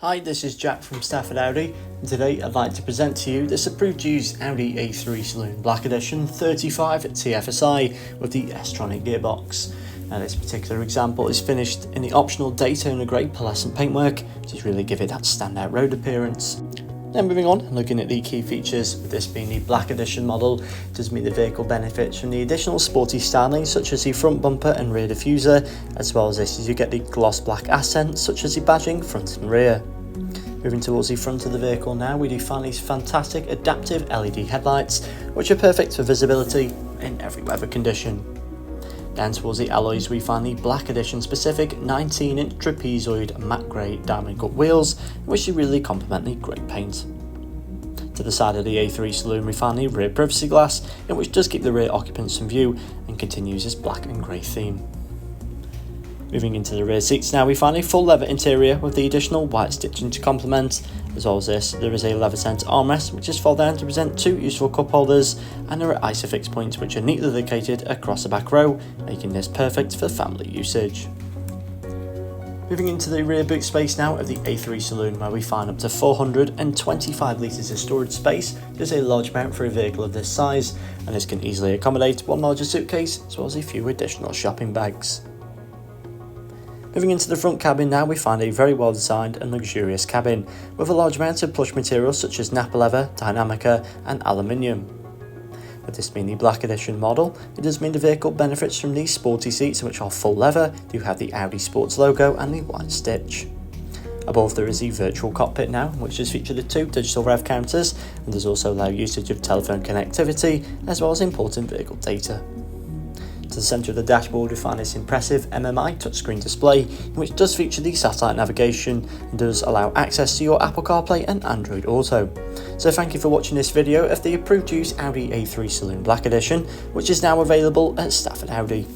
Hi, this is Jack from Stafford Audi, and today I'd like to present to you this approved used Audi A3 Saloon Black Edition 35 TFSI with the S-tronic gearbox. Now this particular example is finished in the optional Daytona grey pearlescent paintwork, which is really give it that standout road appearance. Now moving on, looking at the key features, with this being the Black Edition model, it does mean the vehicle benefits from the additional sporty styling such as the front bumper and rear diffuser, as well as this you get the gloss black accents such as the badging front and rear. Moving towards the front of the vehicle now, we do find these fantastic adaptive LED headlights, which are perfect for visibility in every weather condition. Down towards the alloys we find the Black Edition specific 19-inch trapezoid matte grey diamond cut wheels, which really complement the grey paint. To the side of the A3 Saloon we find the rear privacy glass, in which does keep the rear occupants in view and continues this black and grey theme. Moving into the rear seats now, we find a full leather interior with the additional white stitching to complement. As well as this, there is a leather centre armrest which is fold down to present two useful cup holders, and there are Isofix points which are neatly located across the back row, making this perfect for family usage. Moving into the rear boot space now of the A3 Saloon, where we find up to 425 litres of storage space. There's a large amount for a vehicle of this size, and this can easily accommodate one larger suitcase as well as a few additional shopping bags. Moving into the front cabin now, we find a very well designed and luxurious cabin with a large amount of plush materials such as Napa leather, Dynamica and aluminium. With this being the Black Edition model, it does mean the vehicle benefits from these sporty seats which are full leather, do have the Audi Sports logo and the white stitch. Above there is the virtual cockpit now, which does feature the two digital rev counters and does also allow usage of telephone connectivity as well as important vehicle data. To the centre of the dashboard we find this impressive MMI touchscreen display, which does feature the satellite navigation and does allow access to your Apple CarPlay and Android Auto. So thank you for watching this video of the approved used Audi A3 Saloon Black Edition, which is now available at Stafford Audi.